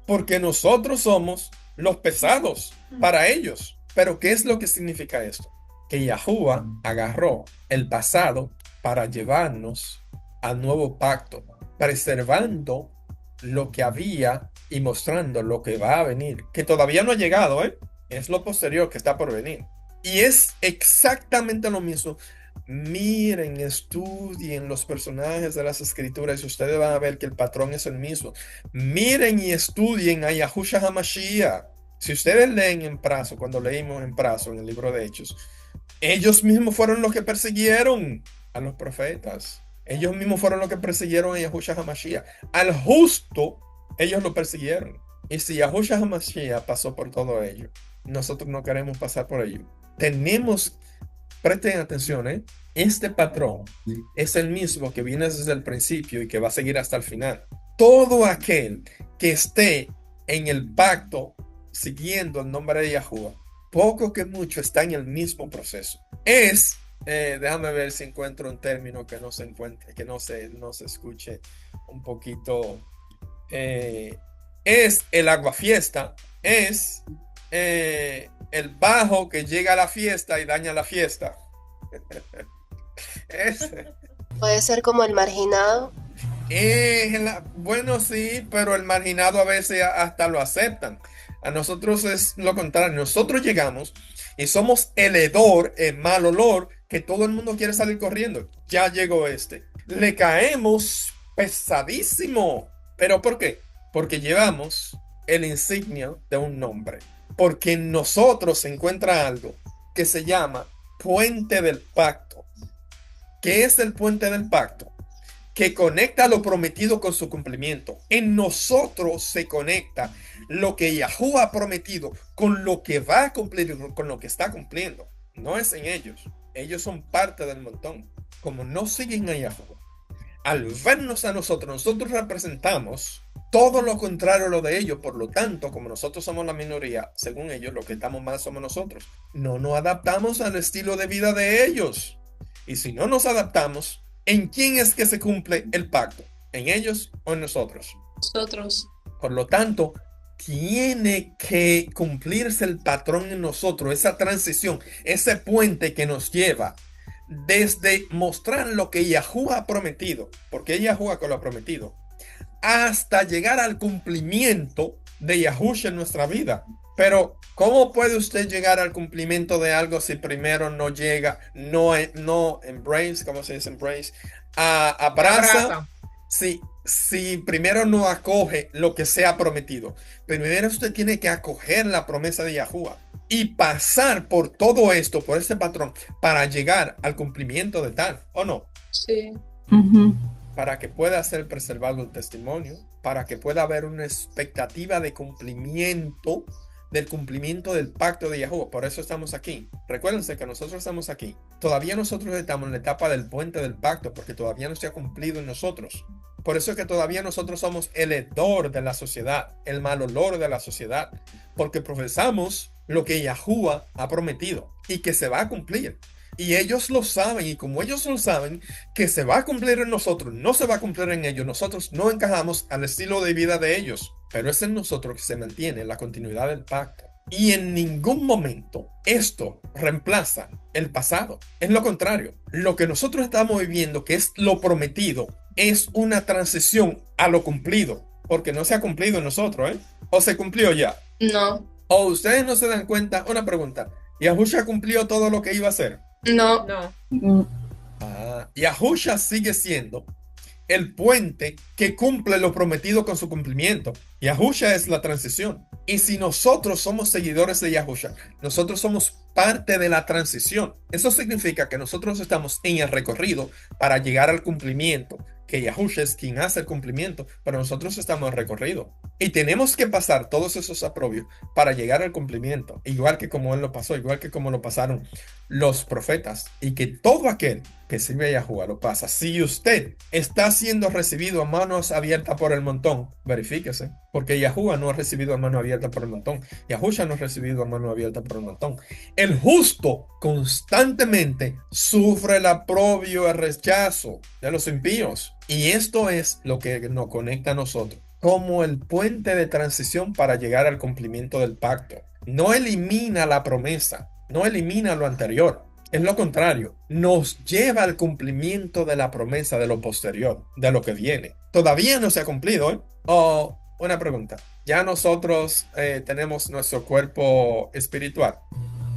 porque nosotros somos los pesados para ellos. Pero ¿qué es lo que significa esto? Que Yahuwah agarró el pasado para llevarnos al nuevo pacto, preservando lo que había y mostrando lo que va a venir, que todavía no ha llegado, ¿eh? Es lo posterior que está por venir. Y es exactamente lo mismo. Miren, estudien los personajes de las escrituras y ustedes van a ver que el patrón es el mismo. Miren y estudien a Yahushua HaMashiach. Si ustedes leen en Prazo, cuando leímos en Prazo en el libro de Hechos, ellos mismos fueron los que persiguieron a los profetas. Ellos mismos fueron los que persiguieron a Yahushua HaMashiach. Al justo, ellos lo persiguieron. Y si Yahushua HaMashiach pasó por todo ello, nosotros no queremos pasar por ello. Tenemos Presten atención, ¿eh? Este patrón es el mismo que viene desde el principio y que va a seguir hasta el final. Todo aquel que esté en el pacto siguiendo el nombre de Yahuwah, poco que mucho está en el mismo proceso. Déjame ver si encuentro un término que no se encuentre, que no se escuche un poquito. Es el aguafiesta, es el bajo que llega a la fiesta y daña la fiesta. Puede ser como el marginado. Bueno, sí, pero el marginado a veces hasta lo aceptan. A nosotros es lo contrario. Nosotros llegamos y somos el hedor, el mal olor, que todo el mundo quiere salir corriendo. Ya llegó este. Le caemos pesadísimo. ¿Pero por qué? Porque llevamos el insignia de un nombre. Porque en nosotros se encuentra algo que se llama puente del pacto. ¿Qué es el puente del pacto? Que conecta lo prometido con su cumplimiento. En nosotros se conecta lo que Yahuwah ha prometido con lo que va a cumplir, con lo que está cumpliendo. No es en ellos. Ellos son parte del montón. Como no siguen a Yahuwah, al vernos a nosotros representamos todo lo contrario a lo de ellos. Por lo tanto, como nosotros somos la minoría, según ellos, lo que estamos mal somos nosotros. No nos adaptamos al estilo de vida de ellos. Y si no nos adaptamos, ¿en quién es que se cumple el pacto? ¿En ellos o en nosotros? Nosotros. Por lo tanto, tiene que cumplirse el patrón en nosotros, esa transición, ese puente que nos lleva desde mostrar lo que Yahuwah ha prometido, porque es Yahuwah que lo ha prometido, hasta llegar al cumplimiento de Yahushua en nuestra vida. Pero, ¿cómo puede usted llegar al cumplimiento de algo si primero no llega, no embrace, ¿cómo se dice embrace? Abraza. Si primero no acoge lo que se ha prometido. Primero usted tiene que acoger la promesa de Yahuwah y pasar por todo esto, por este patrón, para llegar al cumplimiento de tal, ¿o no? Sí. Para que pueda ser preservado el testimonio, para que pueda haber una expectativa de cumplimiento, del cumplimiento del pacto de Yahuwah. Por eso estamos aquí. Recuérdense que nosotros estamos aquí. Todavía nosotros estamos en la etapa del puente del pacto, porque todavía no se ha cumplido en nosotros. Por eso es que todavía nosotros somos el hedor de la sociedad, el mal olor de la sociedad, porque profesamos lo que Yahuwah ha prometido y que se va a cumplir. Y ellos lo saben, y como ellos lo saben que se va a cumplir en nosotros, no se va a cumplir en ellos, nosotros no encajamos al estilo de vida de ellos, pero es en nosotros que se mantiene la continuidad del pacto. Y en ningún momento esto reemplaza el pasado. Es lo contrario. Lo que nosotros estamos viviendo, que es lo prometido, es una transición a lo cumplido, porque no se ha cumplido en nosotros, ¿eh? ¿O se cumplió ya? No. ¿O ustedes no se dan cuenta? Una pregunta. ¿Yahushua cumplió todo lo que iba a hacer? No. Yahushua sigue siendo el puente que cumple lo prometido con su cumplimiento. Yahushua es la transición. Y si nosotros somos seguidores de Yahushua, nosotros somos parte de la transición. Eso significa que nosotros estamos en el recorrido para llegar al cumplimiento, que Yahushua es quien hace el cumplimiento, pero nosotros estamos en recorrido. Y tenemos que pasar todos esos aprobios para llegar al cumplimiento, igual que como él lo pasó, igual que como lo pasaron los profetas, y que todo aquel que sirve a Yahuwah lo pasa. Si usted está siendo recibido a manos abiertas por el montón, verifíquese, porque Yahuwah no ha recibido a mano abierta por el montón. Yahushua no ha recibido a mano abierta por el montón. El justo constantemente sufre el aprobio, el rechazo de los impíos. Y esto es lo que nos conecta a nosotros, como el puente de transición para llegar al cumplimiento del pacto. No elimina la promesa, no elimina lo anterior. Es lo contrario, nos lleva al cumplimiento de la promesa de lo posterior, de lo que viene. Todavía no se ha cumplido, ¿eh? Una pregunta. ¿Ya nosotros tenemos nuestro cuerpo espiritual?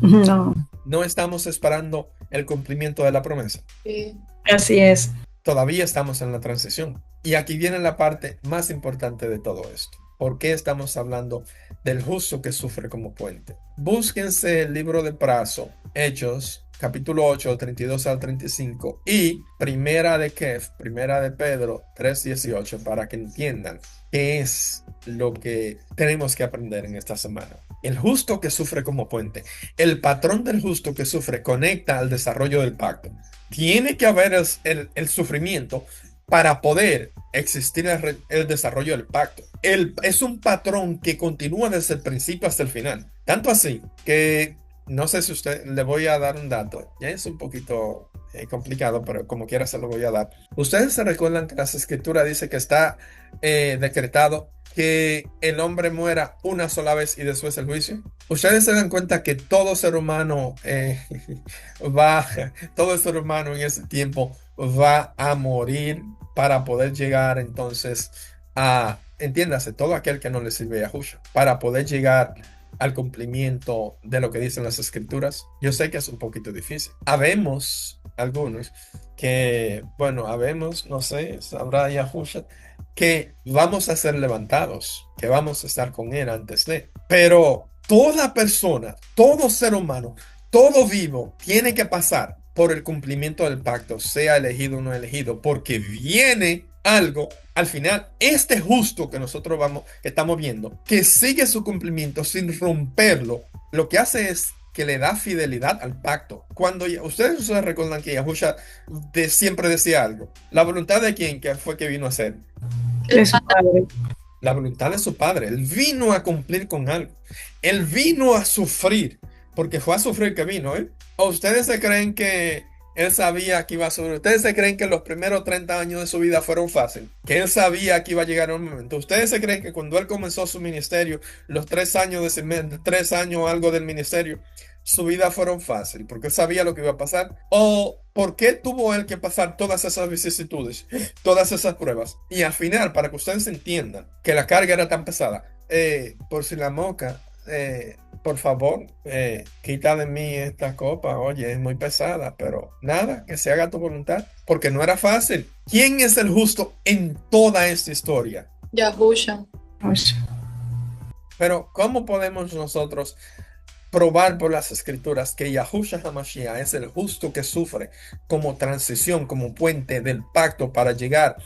No. ¿No estamos esperando el cumplimiento de la promesa? Sí. Así es. Todavía estamos en la transición. Y aquí viene la parte más importante de todo esto. ¿Por qué estamos hablando del justo que sufre como puente? Búsquense el libro de Prazo, Hechos, capítulo 8, 32 al 35, y primera de Pedro 3:18, para que entiendan qué es lo que tenemos que aprender en esta semana. El justo que sufre como puente. El patrón del justo que sufre conecta al desarrollo del pacto. Tiene que haber el sufrimiento para poder existir el desarrollo del pacto. Es un patrón que continúa desde el principio hasta el final. Tanto así que no sé si usted le voy a dar un dato. Ya es un poquito complicado, pero como quiera se lo voy a dar. Ustedes se recuerdan que las escrituras dice que está decretado que el hombre muera una sola vez y después el juicio. Ustedes se dan cuenta que todo ser humano todo ser humano en ese tiempo va a morir para poder llegar entonces entiéndase, todo aquel que no le sirve a Yahushua, para poder llegar al cumplimiento de lo que dicen las escrituras. Yo sé que es un poquito difícil. Habemos algunos que, bueno, no sé, sabrá Yahushua, que vamos a ser levantados, que vamos a estar con él antes de. Pero toda persona, todo ser humano, todo vivo tiene que pasar por el cumplimiento del pacto, sea elegido o no elegido, porque viene algo al final. Este justo que nosotros que estamos viendo, que sigue su cumplimiento sin romperlo, lo que hace es que le da fidelidad al pacto. Cuando ustedes se recuerdan que Yahushua siempre decía algo, la voluntad de quién que fue que vino a hacer. De su padre. La voluntad de su padre. Él vino a cumplir con algo. Él vino a sufrir, porque fue a sufrir que vino, ¿eh? ¿O ustedes se creen que él sabía que iba a sufrir? ¿Ustedes se creen que los primeros 30 años de su vida fueron fáciles? Que él sabía que iba a llegar un momento. ¿Ustedes se creen que cuando él comenzó su ministerio, los 3 años algo del ministerio, su vida fueron fáciles? Porque él sabía lo que iba a pasar. ¿O por qué tuvo él que pasar todas esas vicisitudes, todas esas pruebas? Y al final, para que ustedes entiendan que la carga era tan pesada, por si la moca, por favor, quita de mí esta copa. Oye, es muy pesada, pero nada, que se haga tu voluntad, porque no era fácil. ¿Quién es el justo en toda esta historia? Yahushua. Pero ¿cómo podemos nosotros probar por las escrituras que Yahushua HaMashiach es el justo que sufre como transición, como puente del pacto para llegar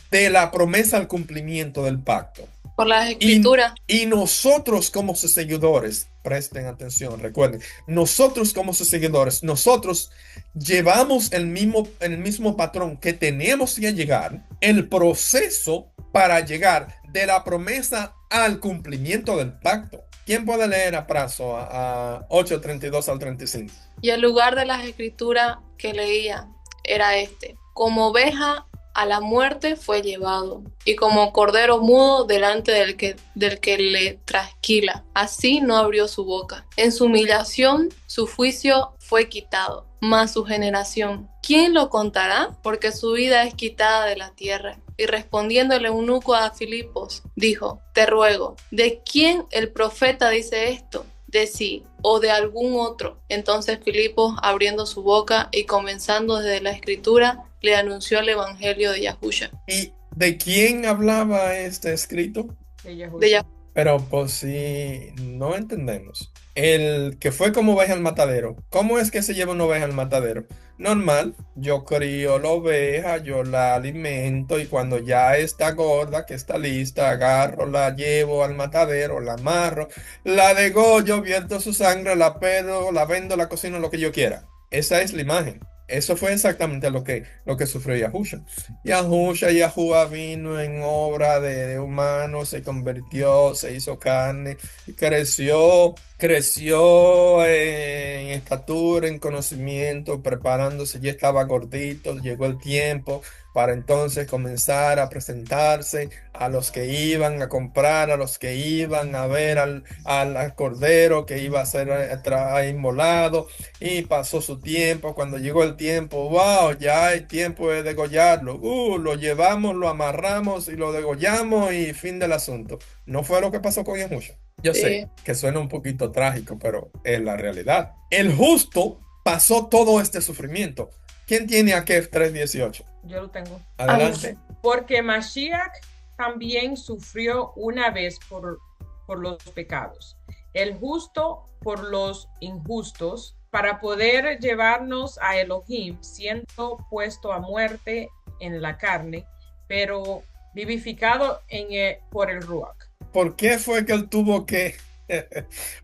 de la promesa al cumplimiento del pacto? Por las escrituras. Y nosotros como sus seguidores, presten atención, recuerden, nosotros como sus seguidores, nosotros llevamos el mismo patrón que tenemos que llegar, el proceso para llegar de la promesa al cumplimiento del pacto. ¿Quién puede leer a plazo a 8:32 al 35? Y el lugar de las escrituras que leía era este: como oveja a la muerte fue llevado, y como cordero mudo delante del que le trasquila, así no abrió su boca. En su humillación su juicio fue quitado, mas su generación, ¿quién lo contará? Porque su vida es quitada de la tierra. Y respondiendo el eunuco a Filipos, dijo: te ruego, ¿de quién el profeta dice esto? ¿De sí o de algún otro? Entonces Filipos, abriendo su boca y comenzando desde la escritura, le anunció el evangelio de Yahushua. ¿Y de quién hablaba este escrito? De Yahushua. De Yahushua. Pero pues si no entendemos, el que fue como oveja al matadero, ¿cómo es que se lleva una oveja al matadero? Normal, yo crío la oveja, yo la alimento y cuando ya está gorda, que está lista, agarro, la llevo al matadero, la amarro, la degollo, vierto su sangre, la pedo, la vendo, la cocino, lo que yo quiera. Esa es la imagen. Eso fue exactamente lo que sufrió Yahushua. Yahushua vino en obra de humano, se convirtió, se hizo carne, creció en estatura, en conocimiento, preparándose, ya estaba gordito, llegó el tiempo para entonces comenzar a presentarse a los que iban a comprar, a los que iban a ver al cordero que iba a ser inmolado, y pasó su tiempo. Cuando llegó el tiempo, wow, ya hay tiempo de degollarlo, lo llevamos, lo amarramos y lo degollamos y fin del asunto. ¿No fue lo que pasó con Yahushua? Yo sé que suena un poquito trágico, pero es la realidad. El justo pasó todo este sufrimiento. ¿Quién tiene a Kef 3:18? Yo lo tengo. Adelante. Porque Mashiach también sufrió una vez por los pecados, el justo por los injustos, para poder llevarnos a Elohim, siendo puesto a muerte en la carne, pero vivificado por el Ruach. ¿Por qué fue que él tuvo que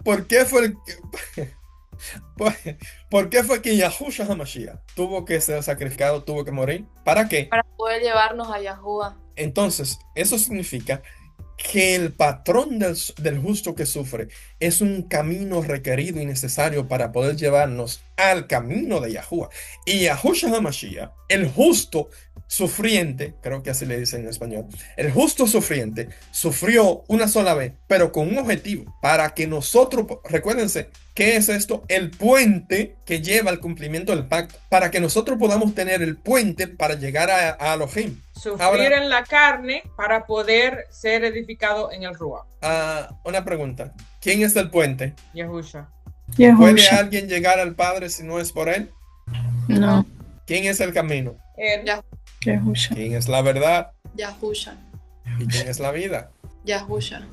¿Por qué fue por, por qué fue que Yahushua HaMashiach tuvo que ser sacrificado, tuvo que morir? ¿Para qué? Para poder llevarnos a Yahuwah. Entonces, eso significa que el patrón del justo que sufre es un camino requerido y necesario para poder llevarnos al camino de Yahuwah. Y Yahushua HaMashiach, el justo sufriente, creo que así le dicen en español, el justo sufriente sufrió una sola vez, pero con un objetivo, para que nosotros, recuérdense, ¿qué es esto? El puente que lleva al cumplimiento del pacto, para que nosotros podamos tener el puente para llegar a Elohim. Sufrir Ahora, en la carne para poder ser edificado en el Ruach. una pregunta. ¿Quién es el puente? Yahushua. ¿Puede Yahusha. alguien llegar al Padre si no es por él? No, ¿Quién es el camino? Él. Yahusha. ¿Quién es la verdad? Yahusha. ¿Y quién es la vida? Yahusha.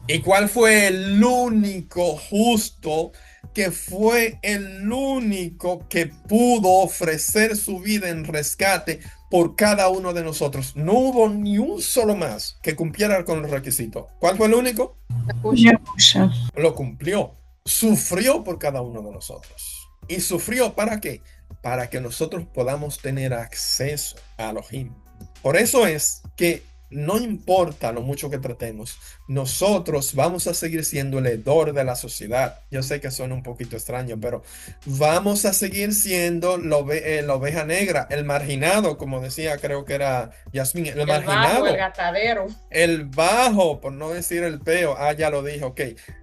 ¿Y cuál fue el único justo que fue el único que pudo ofrecer su vida en rescate por cada uno de nosotros? No hubo ni un solo más que cumpliera con los requisitos. ¿Cuál fue el único? Yahusha. Yahusha. Lo cumplió. Sufrió por cada uno de nosotros. ¿Y sufrió para qué? Para que nosotros podamos tener acceso a Elohim. Por eso es que no importa lo mucho que tratemos, nosotros vamos a seguir siendo el hedor de la sociedad. Yo sé que suena un poquito extraño, pero vamos a seguir siendo la oveja negra, el marginado, como decía, creo que era Yasmín, el El marginado. bajo, el gatadero. El bajo, por no decir el peo, ya lo dije, ok,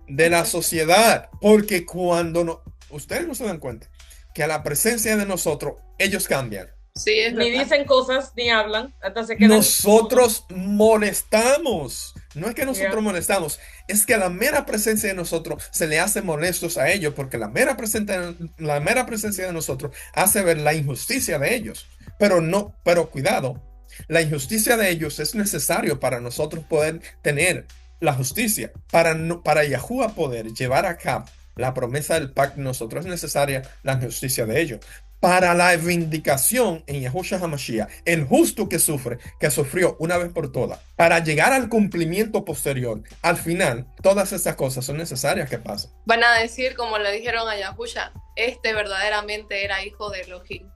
de la sociedad, porque cuando no, ustedes no se dan cuenta que a la presencia de nosotros, ellos cambian. Sí, es Ni verdad. dicen cosas, ni hablan, hasta se quedan. Nosotros molestamos, no es que nosotros Yeah. molestamos, es que a la mera presencia de nosotros se le hace molestos a ellos, porque la mera presencia de nosotros hace ver la injusticia de ellos, pero cuidado. La injusticia de ellos es necesario para nosotros poder tener la justicia. Para Yahuwah poder llevar a cabo la promesa del pacto de nosotros es necesaria la justicia de ellos. Para la vindicación en Yahushua HaMashiach, el justo que sufrió una vez por todas, para llegar al cumplimiento posterior, al final, todas esas cosas son necesarias que pasen. Van a decir, como le dijeron a Yahusha, este verdaderamente era hijo de Elohim.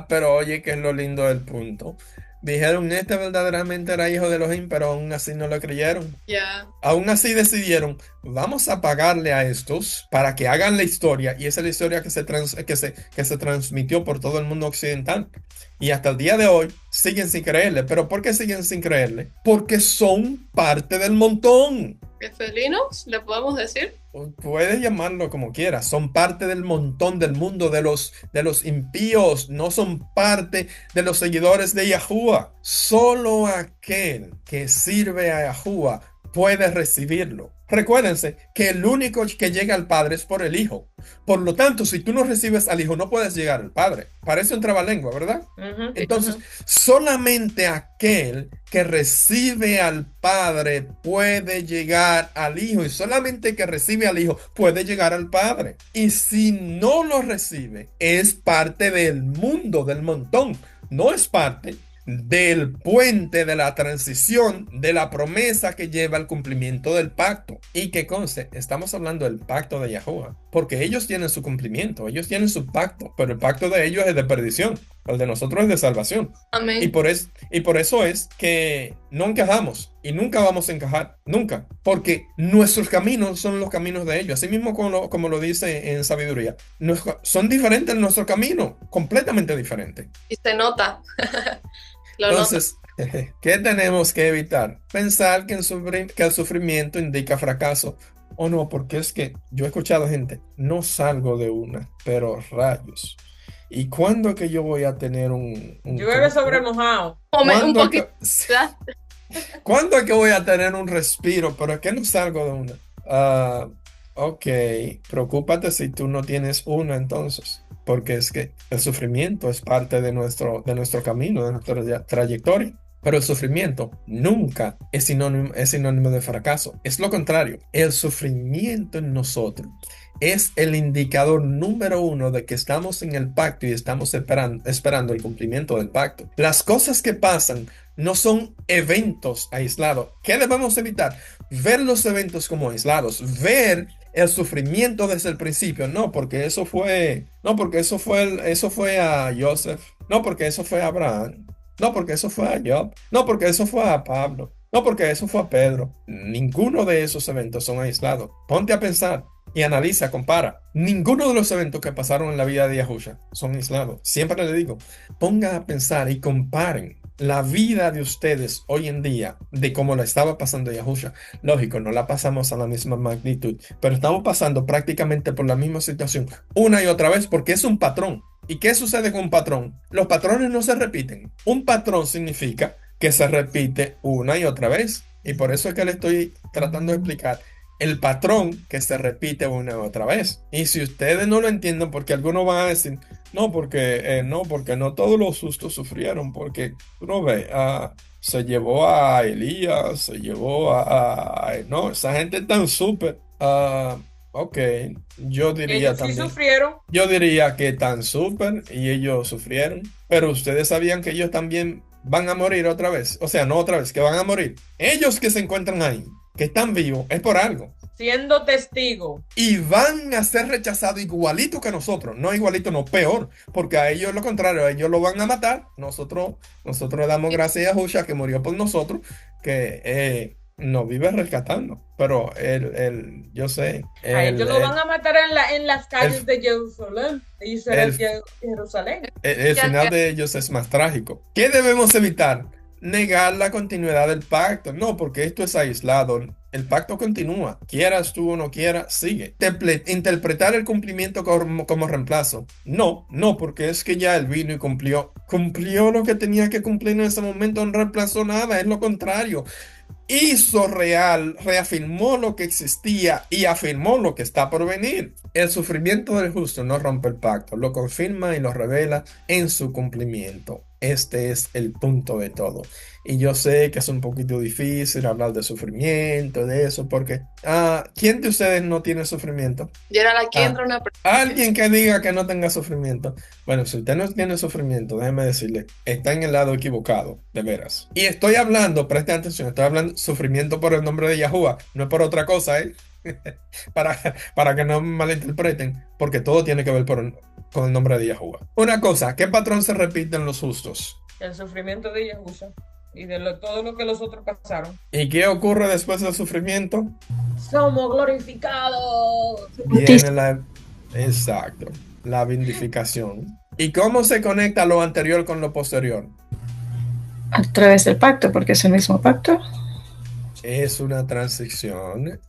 Pero oye, que es lo lindo del punto. Dijeron, este verdaderamente era hijo de Elohim, pero aún así no lo creyeron. Ya. Aún así decidieron, vamos a pagarle a estos para que hagan la historia, y esa es la historia que se transmitió por todo el mundo occidental. Y hasta el día de hoy siguen sin creerle. ¿Pero por qué siguen sin creerle? Porque son parte del montón. ¿Qué felinos? ¿Le podemos decir? Puedes llamarlo como quieras, son parte del montón del mundo, de los impíos, no son parte de los seguidores de Yahuwah. Solo aquel que sirve a Yahuwah puede recibirlo. Recuérdense que el único que llega al Padre es por el Hijo. Por lo tanto, si tú no recibes al Hijo, no puedes llegar al Padre. Parece un trabalengua, ¿verdad? Ujú. Entonces, solamente aquel que recibe al Padre puede llegar al Hijo, y solamente el que recibe al Hijo puede llegar al Padre. Y si no lo recibe, es parte del mundo, del montón, no es parte del puente de la transición de la promesa que lleva al cumplimiento del pacto. Y que conste, estamos hablando del pacto de Yahuwah, porque ellos tienen su cumplimiento, ellos tienen su pacto, pero el pacto de ellos es de perdición, el de nosotros es de salvación. Amén. Y por eso es que no encajamos y nunca vamos a encajar, nunca, porque nuestros caminos son los caminos de ellos, así mismo como lo dice en sabiduría, son diferentes en nuestro camino, completamente diferentes. Y se nota. Lo Entonces, ¿qué tenemos que evitar? Pensar que el sufrimiento indica fracaso. O no, porque es que yo he escuchado gente, no salgo de una, pero rayos. ¿Y cuándo es que yo voy a tener un Llueve sobre mojado. nota. Un ¿Cuándo es poquito. ¿Cuándo es que voy a tener un respiro? Pero es que no salgo de una. Ok, preocúpate si tú no tienes una entonces, porque es que el sufrimiento es parte de nuestro camino, de nuestra trayectoria. Pero el sufrimiento nunca es sinónimo de fracaso. Es lo contrario. El sufrimiento en nosotros es el indicador número uno de que estamos en el pacto y estamos esperando el cumplimiento del pacto. Las cosas que pasan no son eventos aislados. ¿Qué debemos evitar? Ver los eventos como aislados, ver el sufrimiento desde el principio. No, porque eso fue a Joseph. No, porque eso fue a Abraham. No, porque eso fue a Job. No, porque eso fue a Pablo. No, porque eso fue a Pedro. Ninguno de esos eventos son aislados. Ponte a pensar y analiza, compara. Ninguno de los eventos que pasaron en la vida de Yahusha son aislados. Siempre le digo, pongan a pensar y comparen la vida de ustedes hoy en día de cómo la estaba pasando Yahusha. Lógico, no la pasamos a la misma magnitud, pero estamos pasando prácticamente por la misma situación una y otra vez porque es un patrón. ¿Y qué sucede con un patrón? Los patrones no se repiten. Un patrón significa que se repite una y otra vez. Y por eso es que le estoy tratando de explicar el patrón que se repite una y otra vez. Y si ustedes no lo entienden, porque algunos van a decir, porque no todos los sustos sufrieron, porque tú no ves, se llevó a Elías, se llevó no, esa gente es tan súper. Ok, yo diría Ellos sí también. sufrieron. Yo diría que tan súper y ellos sufrieron, pero ustedes sabían que ellos también van a morir otra vez. O sea, no otra vez, que van a morir. Ellos que se encuentran ahí, que están vivos, es por algo. Siendo testigo. Y van a ser rechazados igualito que nosotros. No igualito, no, peor. Porque a ellos lo contrario, a ellos lo van a matar. Nosotros le damos gracias a Yahusha que murió por nosotros, que nos vive rescatando. Pero yo sé. A ellos lo van a matar en las calles de Jerusalén. Jerusalén. El final de ellos es más trágico. ¿Qué debemos evitar? Negar la continuidad del pacto. No, porque esto es aislado. El pacto continúa. Quieras tú o no quieras, sigue. Interpretar el cumplimiento como reemplazo. No, porque es que ya él vino y cumplió. Cumplió lo que tenía que cumplir en ese momento. No reemplazó nada. Es lo contrario. Hizo real, reafirmó lo que existía y afirmó lo que está por venir. El sufrimiento del justo no rompe el pacto, lo confirma y lo revela en su cumplimiento. Este es el punto de todo. Y yo sé que es un poquito difícil hablar de sufrimiento, de eso, porque ¿quién de ustedes no tiene sufrimiento? Gerald, aquí entra una pregunta. Alguien que diga que no tenga sufrimiento. Bueno, si usted no tiene sufrimiento, déjeme decirle, está en el lado equivocado, de veras. Y estoy hablando, presten atención, estoy hablando sufrimiento por el nombre de Yahuwah, no es por otra cosa, ¿eh? para que no me malinterpreten, porque todo tiene que ver con el nombre de Yahuwah. Una cosa, ¿qué patrón se repite en los justos? El sufrimiento de Yahusha y de todo lo que los otros pasaron. ¿Y qué ocurre después del sufrimiento? Somos glorificados. Viene exacto, la vindificación. ¿Y cómo se conecta lo anterior con lo posterior? A través del pacto, porque es el mismo pacto. Es una transición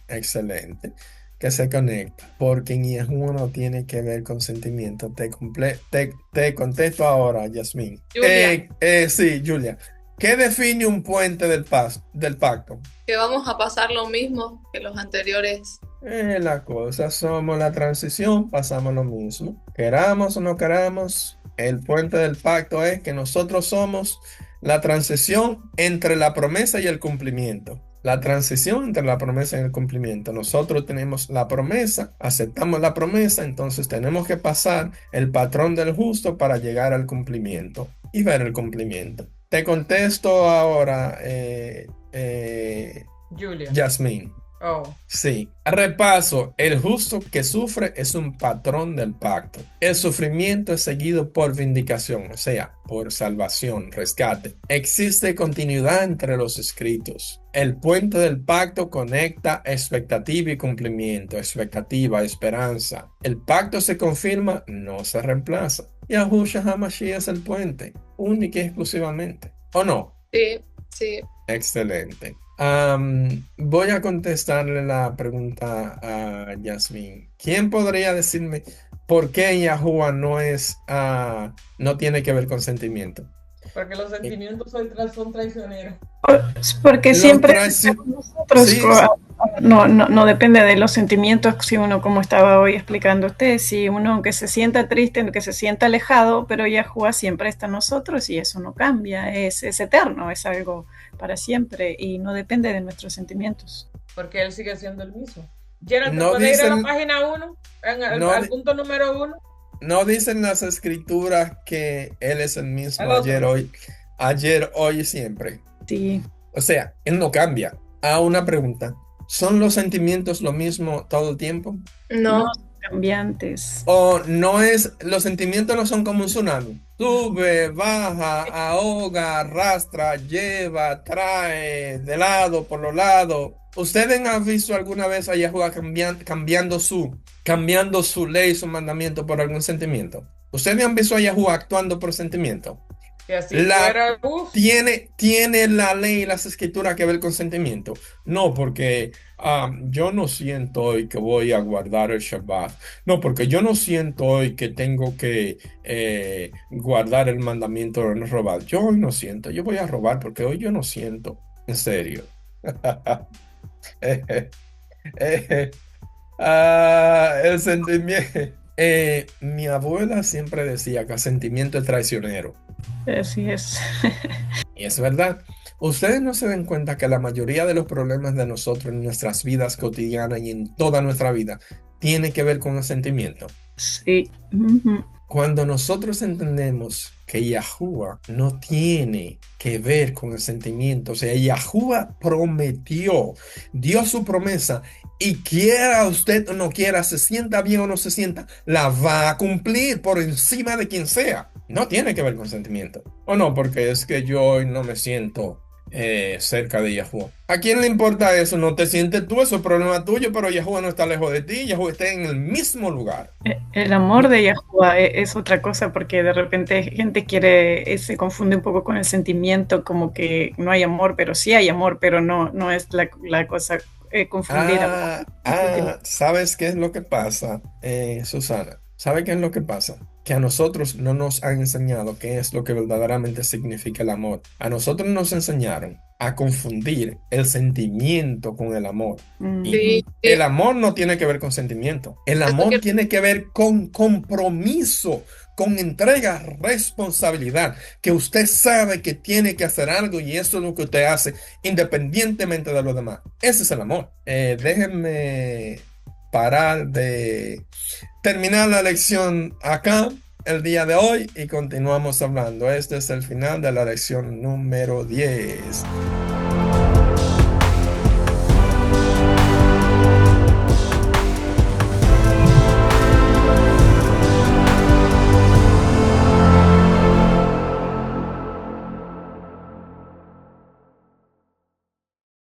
excelente que se conecta, porque en Yahuwah no tiene que ver con sentimiento. Te contesto ahora, Yasmín. Sí, Julia. ¿Qué define un puente del pacto? Que vamos a pasar lo mismo que los anteriores. La cosa, somos la transición, pasamos lo mismo. Queramos o no queramos, el puente del pacto es que nosotros somos la transición entre la promesa y el cumplimiento. La transición entre la promesa y el cumplimiento. Nosotros tenemos la promesa, aceptamos la promesa, entonces tenemos que pasar el patrón del justo para llegar al cumplimiento y ver el cumplimiento. Te contesto ahora, Julia. Yasmín. Oh. Sí. Repaso. El justo que sufre es un patrón del pacto. El sufrimiento es seguido por vindicación, o sea, por salvación, rescate. Existe continuidad entre los escritos. El puente del pacto conecta expectativa y cumplimiento, expectativa, esperanza. El pacto se confirma, no se reemplaza. Yahushua HaMashiach es el puente, única y exclusivamente. ¿O no? Sí. Excelente. Voy a contestarle la pregunta a Yasmín. ¿Quién podría decirme por qué Yahuwah no tiene que ver con sentimiento? Porque los sentimientos son traicioneros. Porque siempre nosotros no depende de los sentimientos, si uno, como estaba hoy explicando usted, si uno aunque se sienta triste, aunque se sienta alejado, pero Yahuwah siempre está en nosotros y eso no cambia, es eterno, es algo para siempre y no depende de nuestros sentimientos. Porque Él sigue siendo el mismo. Gerald, ¿te No puedes ir a la dicen, página 1? no, Al punto número 1. no dicen las escrituras que Él es el mismo Al otro. ayer, hoy y siempre. Sí, O sea, Él no cambia. A una pregunta, ¿son los sentimientos lo mismo todo el tiempo? No, cambiantes. ¿O no es, los sentimientos no son como un tsunami? Sube, baja, ahoga, arrastra, lleva, trae, de lado, por los lados. ¿Ustedes han visto alguna vez a Yahuwah cambiando su ley, su mandamiento por algún sentimiento? ¿Ustedes han visto a Yahuwah actuando por sentimiento? Que así La, fuera, ¿Tiene la ley y las escrituras que ver con sentimiento? No, porque yo no siento hoy que voy a guardar el Shabbat. No, porque yo no siento hoy que tengo que guardar el mandamiento de no robar. Yo hoy no siento, yo voy a robar porque hoy yo no siento. En serio. El sentimiento. Mi abuela siempre decía que el sentimiento es traicionero. Así es. Y es verdad. Ustedes no se den cuenta que la mayoría de los problemas de nosotros en nuestras vidas cotidianas y en toda nuestra vida tiene que ver con el sentimiento. Sí. Uh-huh. Cuando nosotros entendemos que Yahuwah no tiene que ver con el sentimiento, o sea, Yahuwah prometió, dio su promesa y quiera usted o no quiera, se sienta bien o no se sienta, la va a cumplir por encima de quien sea. No tiene que ver con sentimiento. O no, porque es que yo hoy no me siento cerca de Yahuwah. ¿A quién le importa eso? No te sientes tú, eso es problema tuyo, pero Yahuwah no está lejos de ti, Yahuwah está en el mismo lugar. El amor de Yahuwah es otra cosa porque de repente gente se confunde un poco con el sentimiento, como que no hay amor, pero sí hay amor, pero no es la cosa confundir amor. ¿Sabes qué es lo que pasa, Susana? ¿Sabe qué es lo que pasa? Que a nosotros no nos han enseñado qué es lo que verdaderamente significa el amor. A nosotros nos enseñaron a confundir el sentimiento con el amor. Y sí, el amor no tiene que ver con sentimiento. El amor tiene que ver con compromiso, con entrega, responsabilidad, que usted sabe que tiene que hacer algo y eso es lo que usted hace independientemente de lo demás. Ese es el amor. Déjenme parar de terminar la lección acá el día de hoy y continuamos hablando. Este es el final de la lección número 10.